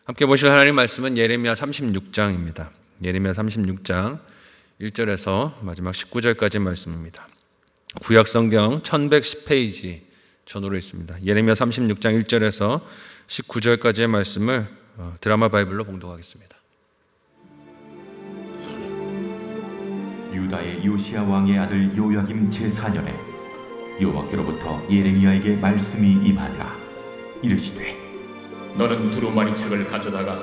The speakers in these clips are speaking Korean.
함께 보실 하나님 말씀은 예레미야 36장입니다. 예레미야 36장 1절에서 마지막 19절까지 말씀입니다. 구약 성경 1110페이지 전후로 있습니다. 예레미야 36장 1절에서 19절까지의 말씀을 드라마 바이블로 봉독하겠습니다. 유다의 요시야 왕의 아들 요야김 제4년에 여호와께로부터 예레미야에게 말씀이 임하니라. 이르시되 너는 두루마리 책을 가져다가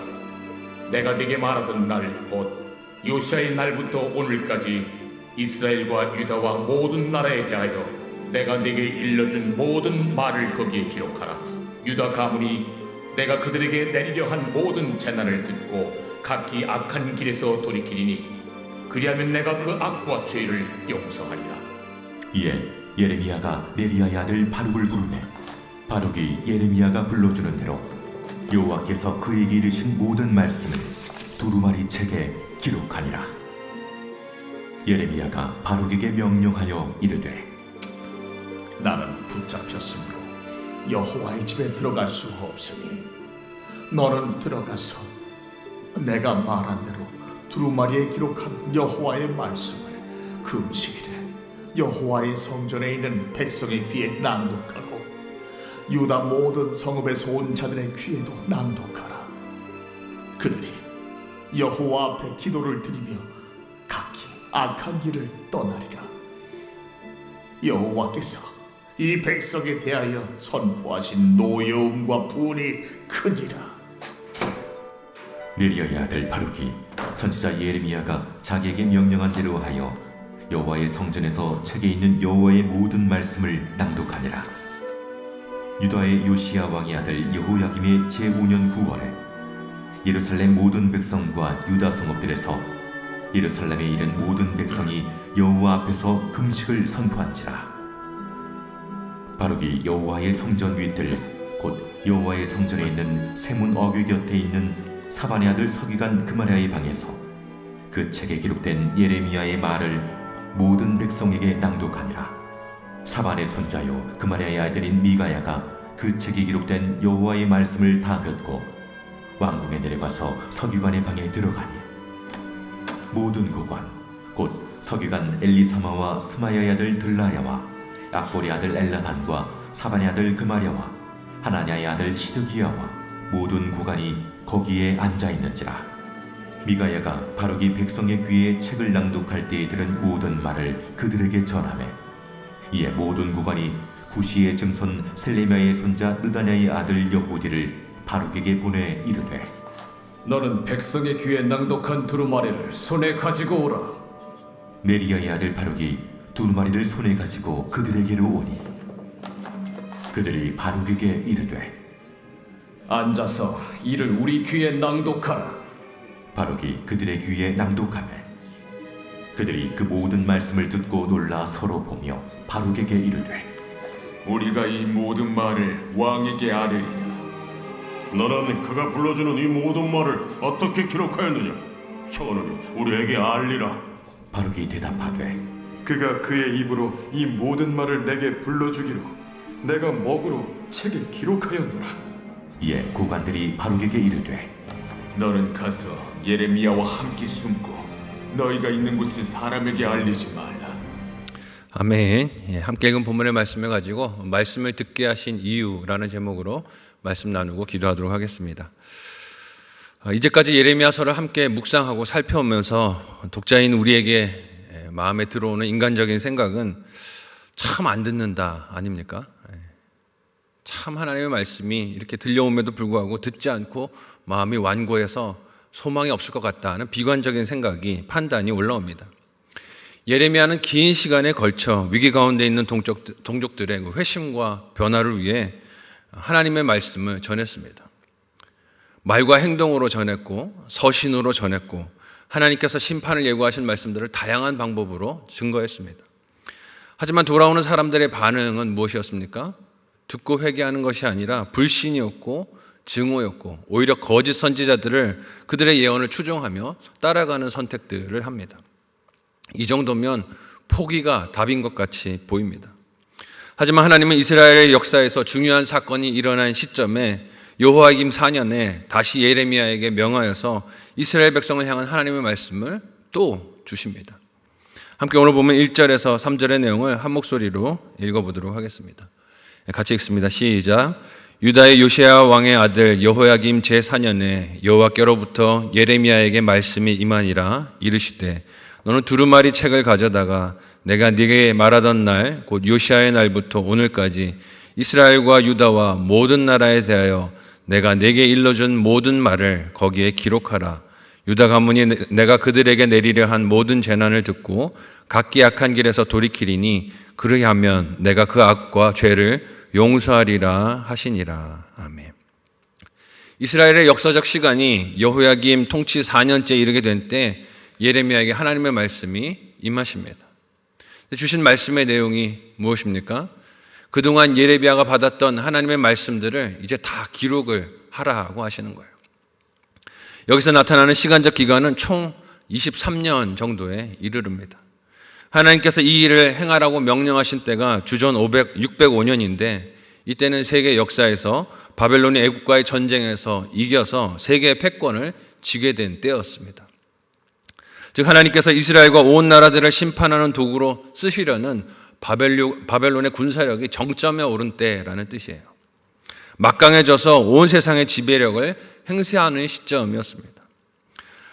내가 네게 말하던 날 곧 요시야의 날부터 오늘까지 이스라엘과 유다와 모든 나라에 대하여 내가 네게 일러준 모든 말을 거기에 기록하라. 유다 가문이 내가 그들에게 내리려 한 모든 재난을 듣고 각기 악한 길에서 돌이키리니 그리하면 내가 그 악과 죄를 용서하리라. 이에 예레미야가 네리야의 아들 바룩을 부르매 바룩이 예레미야가 불러주는 대로 여호와께서 그에게 이르신 모든 말씀을 두루마리 책에 기록하니라. 예레미야가 바룩에게 명령하여 이르되 나는 붙잡혔으므로 여호와의 집에 들어갈 수 없으니 너는 들어가서 내가 말한 대로 두루마리에 기록한 여호와의 말씀을 금식일에 여호와의 성전에 있는 백성의 귀에 낭독하고 유다 모든 성읍에서 온 자들의 귀에도 낭독하라. 그들이 여호와 앞에 기도를 드리며 각기 악한 길을 떠나리라. 여호와께서 이 백성에 대하여 선포하신 노여움과 분이 크니라. 네리야의 아들 바룩이 선지자 예레미야가 자기에게 명령한 대로 하여 여호와의 성전에서 책에 있는 여호와의 모든 말씀을 낭독하니라. 유다의 요시야 왕의 아들 여호야김의 제5년 9월에 예루살렘 모든 백성과 유다 성읍들에서 예루살렘에 이른 모든 백성이 여호와 앞에서 금식을 선포한지라. 바룩이 여호와의 성전 윗들 곧 여호와의 성전에 있는 세문 어귀 곁에 있는 사반의 아들 서기관 그마랴의 방에서 그 책에 기록된 예레미야의 말을 모든 백성에게 낭독하니라. 사반의 손자요 그마랴의 아들인 미가야가 그 책에 기록된 여호와의 말씀을 다 듣고 왕궁에 내려가서 서기관의 방에 들어가니 모든 고관 곧 서기관 엘리사마와 스마야의 아들 들라야와 악보리 아들 엘라단과 사반의 아들 그마랴와 하나냐의 아들 시드기야와 모든 고관이 거기에 앉아 있는지라. 미가야가 바룩이 백성의 귀에 책을 낭독할 때에 들은 모든 말을 그들에게 전하매 이에 모든 고관이 구시의 증손 셀레미야의 손자 느다냐의 아들 여후디를 바룩에게 보내 이르되 너는 백성의 귀에 낭독한 두루마리를 손에 가지고 오라. 네리야의 아들 바룩이 두루마리를 손에 가지고 그들에게로 오니 그들이 바룩에게 이르되 앉아서 이를 우리 귀에 낭독하라. 바룩이 그들의 귀에 낭독하매 그들이 그 모든 말씀을 듣고 놀라 서로 보며 바룩에게 이르되 우리가 이 모든 말을 왕에게 아뢰리라. 너는 그가 불러주는 이 모든 말을 어떻게 기록하였느냐? 청하노니 우리에게 알리라. 바룩이 대답하되 그가 그의 입으로 이 모든 말을 내게 불러주기로 내가 먹으로 책에 기록하였노라. 이에 고관들이 바룩에게 이르되 너는 가서 예레미야와 함께 숨고 너희가 있는 곳을 사람에게 알리지 말라. 아멘. 함께 읽은 본문의 말씀을 가지고 말씀을 듣게 하신 이유라는 제목으로 말씀 나누고 기도하도록 하겠습니다. 이제까지 예레미야서를 함께 묵상하고 살펴오면서 독자인 우리에게 마음에 들어오는 인간적인 생각은 참 안 듣는다 아닙니까? 참 하나님의 말씀이 이렇게 들려옴에도 불구하고 듣지 않고 마음이 완고해서 소망이 없을 것 같다는 비관적인 생각이 판단이 올라옵니다. 예레미야는 긴 시간에 걸쳐 위기 가운데 있는 동족들의 회심과 변화를 위해 하나님의 말씀을 전했습니다. 말과 행동으로 전했고 서신으로 전했고 하나님께서 심판을 예고하신 말씀들을 다양한 방법으로 증거했습니다. 하지만 돌아오는 사람들의 반응은 무엇이었습니까? 듣고 회개하는 것이 아니라 불신이었고 증오였고 오히려 거짓 선지자들을 그들의 예언을 추종하며 따라가는 선택들을 합니다. 이 정도면 포기가 답인 것 같이 보입니다. 하지만 하나님은 이스라엘의 역사에서 중요한 사건이 일어난 시점에 여호야김 4년에 다시 예레미야에게 명하여서 이스라엘 백성을 향한 하나님의 말씀을 또 주십니다. 함께 오늘 보면 1절에서 3절의 내용을 한 목소리로 읽어보도록 하겠습니다. 같이 읽습니다. 시작. 유다의 요시야 왕의 아들 여호야김 제4년에 여호와께로부터 예레미야에게 말씀이 임하니라. 이르시되 너는 두루마리 책을 가져다가 내가 네게 말하던 날 곧 요시야의 날부터 오늘까지 이스라엘과 유다와 모든 나라에 대하여 내가 네게 일러준 모든 말을 거기에 기록하라. 유다 가문이 내가 그들에게 내리려 한 모든 재난을 듣고 각기 악한 길에서 돌이키리니 그리하면 내가 그 악과 죄를 용서하리라 하시니라. 아멘. 이스라엘의 역사적 시간이 여호야김 통치 4년째 이르게 된 때 예레미야에게 하나님의 말씀이 임하십니다. 주신 말씀의 내용이 무엇입니까? 그동안 예레미야가 받았던 하나님의 말씀들을 이제 다 기록을 하라고 하시는 거예요. 여기서 나타나는 시간적 기간은 총 23년 정도에 이르릅니다. 하나님께서 이 일을 행하라고 명령하신 때가 주전 605년인데 이때는 세계 역사에서 바벨론이 애국과의 전쟁에서 이겨서 세계의 패권을 쥐게 된 때였습니다. 즉 하나님께서 이스라엘과 온 나라들을 심판하는 도구로 쓰시려는 바벨론의 군사력이 정점에 오른 때라는 뜻이에요. 막강해져서 온 세상의 지배력을 행사하는 시점이었습니다.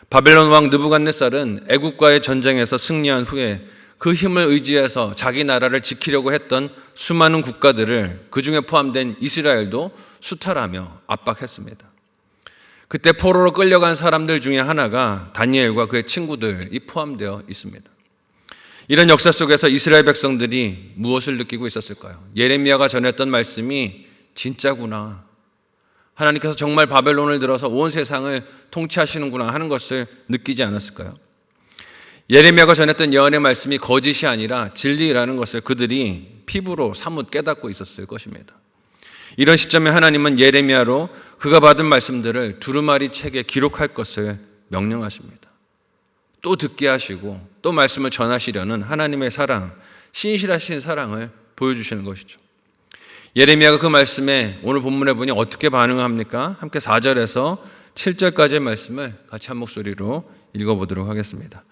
바벨론 왕 느부갓네살은 애국과의 전쟁에서 승리한 후에 그 힘을 의지해서 자기 나라를 지키려고 했던 수많은 국가들을 그 중에 포함된 이스라엘도 수탈하며 압박했습니다. 그때 포로로 끌려간 사람들 중에 하나가 다니엘과 그의 친구들이 포함되어 있습니다. 이런 역사 속에서 이스라엘 백성들이 무엇을 느끼고 있었을까요? 예레미야가 전했던 말씀이 진짜구나. 하나님께서 정말 바벨론을 들어서 온 세상을 통치하시는구나 하는 것을 느끼지 않았을까요? 예레미야가 전했던 예언의 말씀이 거짓이 아니라 진리라는 것을 그들이 피부로 사뭇 깨닫고 있었을 것입니다. 이런 시점에 하나님은 예레미야로 그가 받은 말씀들을 두루마리 책에 기록할 것을 명령하십니다. 또 듣게 하시고 또 말씀을 전하시려는 하나님의 사랑, 신실하신 사랑을 보여주시는 것이죠. 예레미야가 그 말씀에 오늘 본문에 보니 어떻게 반응합니까? 함께 4절에서 7절까지의 말씀을 같이 한 목소리로 읽어보도록 하겠습니다.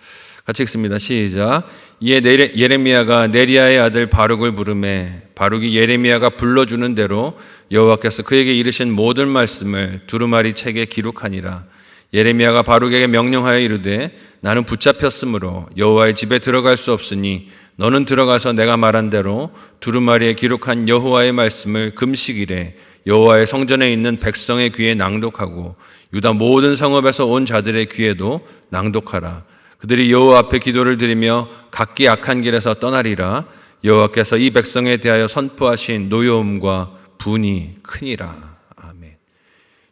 같이 읽습니다. 시작. 이에 예레미야가 네리야의 아들 바룩을 부르매 바룩이 예레미야가 불러주는 대로 여호와께서 그에게 이르신 모든 말씀을 두루마리 책에 기록하니라. 예레미야가 바룩에게 명령하여 이르되 나는 붙잡혔으므로 여호와의 집에 들어갈 수 없으니 너는 들어가서 내가 말한 대로 두루마리에 기록한 여호와의 말씀을 금식일에 여호와의 성전에 있는 백성의 귀에 낭독하고 유다 모든 성읍에서 온 자들의 귀에도 낭독하라. 그들이 여호와 앞에 기도를 드리며 각기 악한 길에서 떠나리라. 여호와께서 이 백성에 대하여 선포하신 노여움과 분이 크니라. 아멘.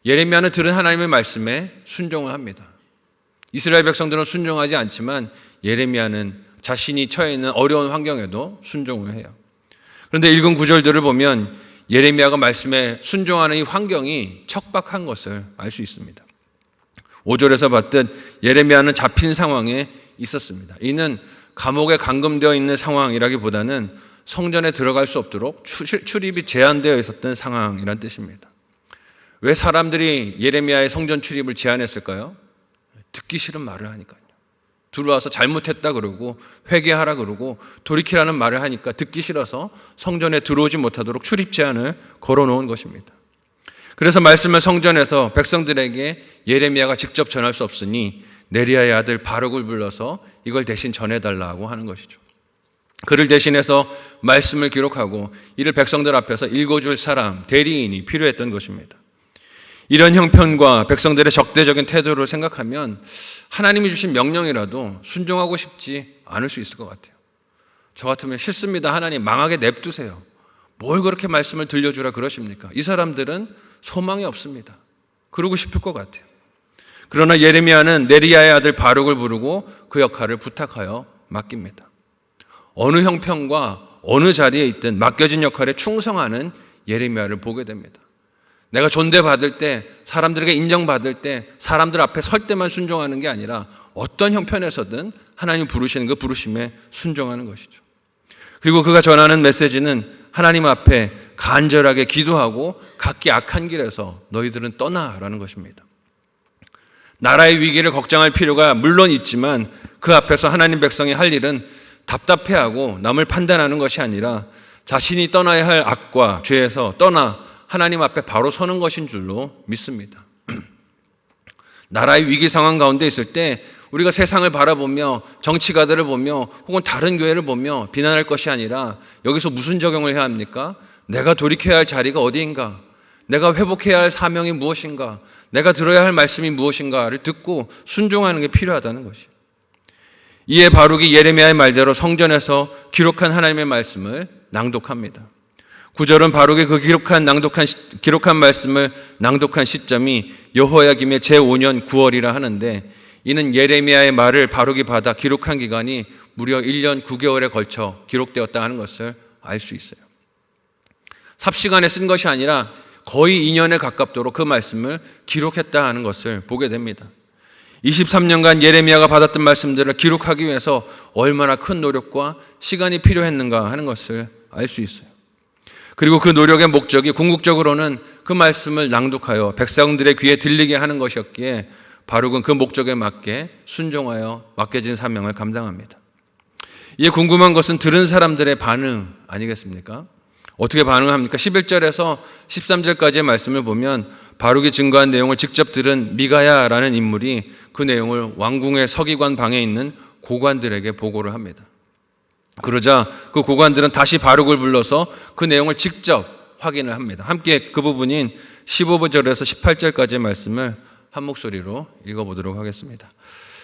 예레미야는 들은 하나님의 말씀에 순종을 합니다. 이스라엘 백성들은 순종하지 않지만 예레미야는 자신이 처해 있는 어려운 환경에도 순종을 해요. 그런데 읽은 구절들을 보면 예레미야가 말씀에 순종하는 이 환경이 척박한 것을 알 수 있습니다. 5절에서 봤듯 예레미야는 잡힌 상황에 있었습니다. 이는 감옥에 감금되어 있는 상황이라기보다는 성전에 들어갈 수 없도록 출입이 제한되어 있었던 상황이란 뜻입니다. 왜 사람들이 예레미야의 성전 출입을 제한했을까요? 듣기 싫은 말을 하니까요. 들어와서 잘못했다 그러고 회개하라 그러고 돌이키라는 말을 하니까 듣기 싫어서 성전에 들어오지 못하도록 출입 제한을 걸어놓은 것입니다. 그래서 말씀을 성전에서 백성들에게 예레미야가 직접 전할 수 없으니 네리야의 아들 바룩을 불러서 이걸 대신 전해달라고 하는 것이죠. 그를 대신해서 말씀을 기록하고 이를 백성들 앞에서 읽어줄 사람, 대리인이 필요했던 것입니다. 이런 형편과 백성들의 적대적인 태도를 생각하면 하나님이 주신 명령이라도 순종하고 싶지 않을 수 있을 것 같아요. 저 같으면 싫습니다. 하나님 망하게 냅두세요. 뭘 그렇게 말씀을 들려주라 그러십니까? 이 사람들은 소망이 없습니다. 그러고 싶을 것 같아요. 그러나 예레미야는 네리야의 아들 바룩을 부르고 그 역할을 부탁하여 맡깁니다. 어느 형편과 어느 자리에 있든 맡겨진 역할에 충성하는 예레미야를 보게 됩니다. 내가 존대받을 때, 사람들에게 인정받을 때, 사람들 앞에 설 때만 순종하는 게 아니라 어떤 형편에서든 하나님 부르시는 그 부르심에 순종하는 것이죠. 그리고 그가 전하는 메시지는 하나님 앞에 간절하게 기도하고 각기 악한 길에서 너희들은 떠나라는 것입니다. 나라의 위기를 걱정할 필요가 물론 있지만 그 앞에서 하나님 백성이 할 일은 답답해하고 남을 판단하는 것이 아니라 자신이 떠나야 할 악과 죄에서 떠나 하나님 앞에 바로 서는 것인 줄로 믿습니다. 나라의 위기 상황 가운데 있을 때 우리가 세상을 바라보며 정치가들을 보며 혹은 다른 교회를 보며 비난할 것이 아니라 여기서 무슨 적용을 해야 합니까? 내가 돌이켜야 할 자리가 어디인가? 내가 회복해야 할 사명이 무엇인가? 내가 들어야 할 말씀이 무엇인가를 듣고 순종하는 게 필요하다는 것이에요. 이에 바룩이 예레미야의 말대로 성전에서 기록한 하나님의 말씀을 낭독합니다. 9절은 바룩이 그 기록한 말씀을 낭독한 시점이 여호야김의 제5년 9월이라 하는데 이는 예레미야의 말을 바룩이 받아 기록한 기간이 무려 1년 9개월에 걸쳐 기록되었다 하는 것을 알 수 있어요. 삽시간에 쓴 것이 아니라 거의 2년에 가깝도록 그 말씀을 기록했다 하는 것을 보게 됩니다. 23년간 예레미야가 받았던 말씀들을 기록하기 위해서 얼마나 큰 노력과 시간이 필요했는가 하는 것을 알 수 있어요. 그리고 그 노력의 목적이 궁극적으로는 그 말씀을 낭독하여 백성들의 귀에 들리게 하는 것이었기에 바룩은 그 목적에 맞게 순종하여 맡겨진 사명을 감당합니다. 이에 궁금한 것은 들은 사람들의 반응 아니겠습니까? 어떻게 반응합니까? 11절에서 13절까지의 말씀을 보면 바룩이 증거한 내용을 직접 들은 미가야라는 인물이 그 내용을 왕궁의 서기관 방에 있는 고관들에게 보고를 합니다. 그러자 그 고관들은 다시 바룩을 불러서 그 내용을 직접 확인을 합니다. 함께 그 부분인 15절에서 18절까지의 말씀을 한 목소리로 읽어보도록 하겠습니다.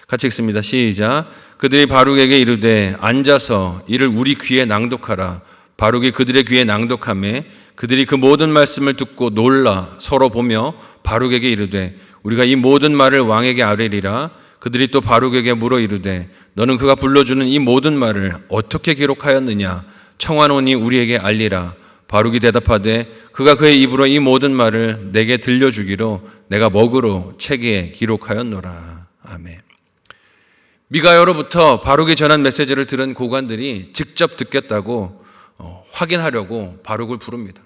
같이 읽습니다. 시작. 그들이 바룩에게 이르되 앉아서 이를 우리 귀에 낭독하라. 바룩이 그들의 귀에 낭독하매 그들이 그 모든 말씀을 듣고 놀라 서로 보며 바룩에게 이르되 우리가 이 모든 말을 왕에게 아뢰리라. 그들이 또 바룩에게 물어 이르되 너는 그가 불러주는 이 모든 말을 어떻게 기록하였느냐 청하노니 우리에게 알리라. 바룩이 대답하되 그가 그의 입으로 이 모든 말을 내게 들려주기로 내가 먹으로 책에 기록하였노라. 아멘. 미가야로부터 바룩이 전한 메시지를 들은 고관들이 직접 듣겠다고 확인하려고 바룩을 부릅니다.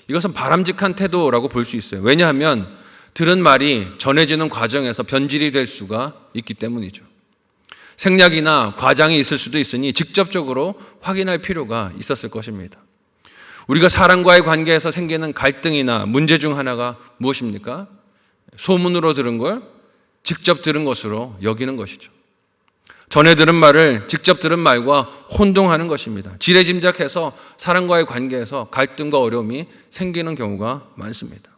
이것은 바람직한 태도라고 볼 수 있어요. 왜냐하면 들은 말이 전해지는 과정에서 변질이 될 수가 있기 때문이죠. 생략이나 과장이 있을 수도 있으니 직접적으로 확인할 필요가 있었을 것입니다. 우리가 사람과의 관계에서 생기는 갈등이나 문제 중 하나가 무엇입니까? 소문으로 들은 걸 직접 들은 것으로 여기는 것이죠. 전에 들은 말을 직접 들은 말과 혼동하는 것입니다. 지레짐작해서 사람과의 관계에서 갈등과 어려움이 생기는 경우가 많습니다.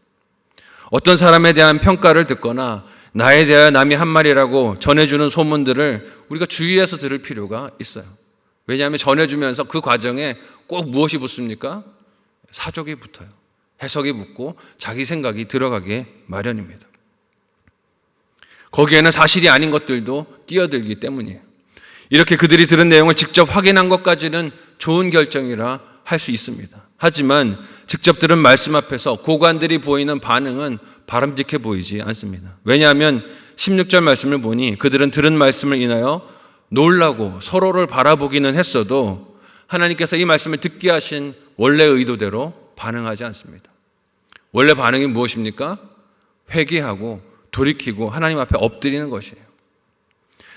어떤 사람에 대한 평가를 듣거나 나에 대하여 남이 한 말이라고 전해주는 소문들을 우리가 주의해서 들을 필요가 있어요. 왜냐하면 전해주면서 그 과정에 꼭 무엇이 붙습니까? 사족이 붙어요. 해석이 붙고 자기 생각이 들어가기 마련입니다. 거기에는 사실이 아닌 것들도 끼어들기 때문이에요. 이렇게 그들이 들은 내용을 직접 확인한 것까지는 좋은 결정이라 할 수 있습니다. 하지만 직접 들은 말씀 앞에서 고관들이 보이는 반응은 바람직해 보이지 않습니다. 왜냐하면 16절 말씀을 보니 그들은 들은 말씀을 인하여 놀라고 서로를 바라보기는 했어도 하나님께서 이 말씀을 듣게 하신 원래 의도대로 반응하지 않습니다. 원래 반응이 무엇입니까? 회개하고 돌이키고 하나님 앞에 엎드리는 것이에요.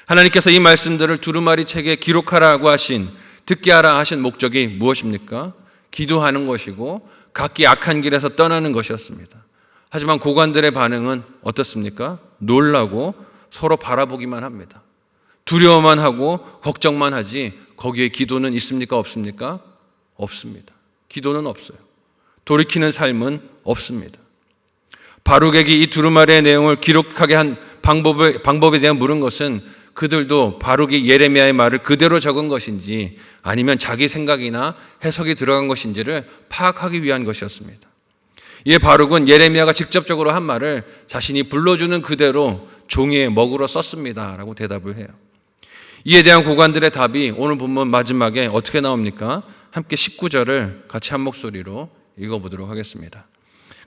하나님께서 이 말씀들을 두루마리 책에 기록하라고 하신, 듣게 하라 하신 목적이 무엇입니까? 기도하는 것이고 각기 악한 길에서 떠나는 것이었습니다. 하지만 고관들의 반응은 어떻습니까? 놀라고 서로 바라보기만 합니다. 두려워만 하고 걱정만 하지 거기에 기도는 있습니까? 없습니까? 없습니다. 기도는 없어요. 돌이키는 삶은 없습니다. 바룩에게 이 두루마리의 내용을 기록하게 한 방법에 대한 물은 것은 그들도 바룩이 예레미야의 말을 그대로 적은 것인지 아니면 자기 생각이나 해석이 들어간 것인지를 파악하기 위한 것이었습니다. 이에 바룩은 예레미야가 직접적으로 한 말을 자신이 불러주는 그대로 종이에 먹으로 썼습니다 라고 대답을 해요. 이에 대한 고관들의 답이 오늘 본문 마지막에 어떻게 나옵니까? 함께 19절을 같이 한 목소리로 읽어보도록 하겠습니다.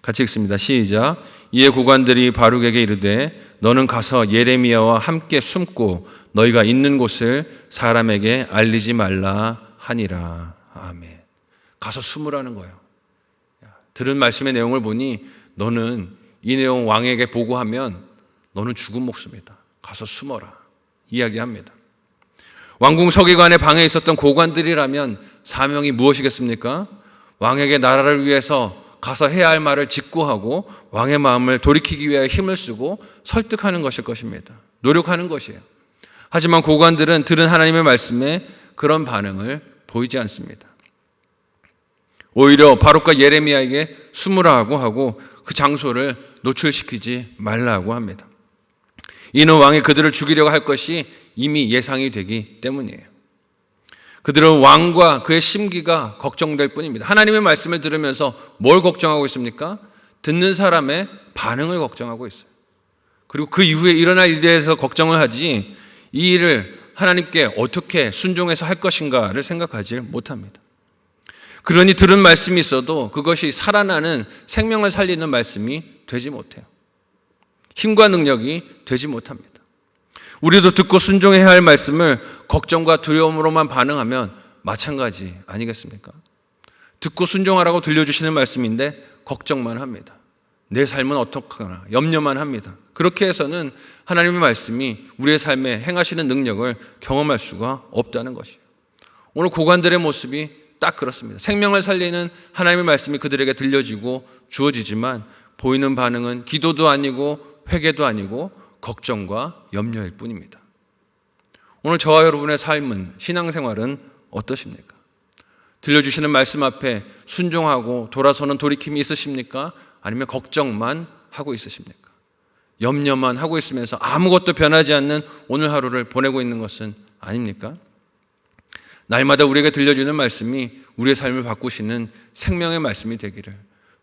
같이 읽습니다. 시작. 이에 고관들이 바룩에게 이르되 너는 가서 예레미야와 함께 숨고 너희가 있는 곳을 사람에게 알리지 말라 하니라. 아멘. 가서 숨으라는 거예요. 들은 말씀의 내용을 보니 너는 이 내용 왕에게 보고하면 너는 죽은 목숨이다. 가서 숨어라. 이야기합니다. 왕궁 서기관의 방에 있었던 고관들이라면 사명이 무엇이겠습니까? 왕에게 나라를 위해서 가서 해야 할 말을 직구하고 왕의 마음을 돌이키기 위해 힘을 쓰고 설득하는 것일 것입니다. 노력하는 것이에요. 하지만 고관들은 들은 하나님의 말씀에 그런 반응을 보이지 않습니다. 오히려 바룩과 예레미야에게 숨으라고 하고 그 장소를 노출시키지 말라고 합니다. 이는 왕이 그들을 죽이려고 할 것이 이미 예상이 되기 때문이에요. 그들은 왕과 그의 심기가 걱정될 뿐입니다. 하나님의 말씀을 들으면서 뭘 걱정하고 있습니까? 듣는 사람의 반응을 걱정하고 있어요. 그리고 그 이후에 일어날 일에 대해서 걱정을 하지 이 일을 하나님께 어떻게 순종해서 할 것인가를 생각하지 못합니다. 그러니 들은 말씀이 있어도 그것이 살아나는 생명을 살리는 말씀이 되지 못해요. 힘과 능력이 되지 못합니다. 우리도 듣고 순종해야 할 말씀을 걱정과 두려움으로만 반응하면 마찬가지 아니겠습니까? 듣고 순종하라고 들려주시는 말씀인데 걱정만 합니다. 내 삶은 어떡하나 염려만 합니다. 그렇게 해서는 하나님의 말씀이 우리의 삶에 행하시는 능력을 경험할 수가 없다는 것이에요. 오늘 고관들의 모습이 딱 그렇습니다. 생명을 살리는 하나님의 말씀이 그들에게 들려지고 주어지지만 보이는 반응은 기도도 아니고 회개도 아니고 걱정과 염려일 뿐입니다. 오늘 저와 여러분의 삶은, 신앙생활은 어떠십니까? 들려주시는 말씀 앞에 순종하고 돌아서는 돌이킴이 있으십니까? 아니면 걱정만 하고 있으십니까? 염려만 하고 있으면서 아무것도 변하지 않는 오늘 하루를 보내고 있는 것은 아닙니까? 날마다 우리에게 들려주는 말씀이 우리의 삶을 바꾸시는 생명의 말씀이 되기를,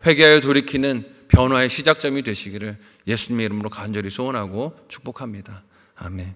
회개하여 돌이키는 변화의 시작점이 되시기를 예수님의 이름으로 간절히 소원하고 축복합니다. 아멘.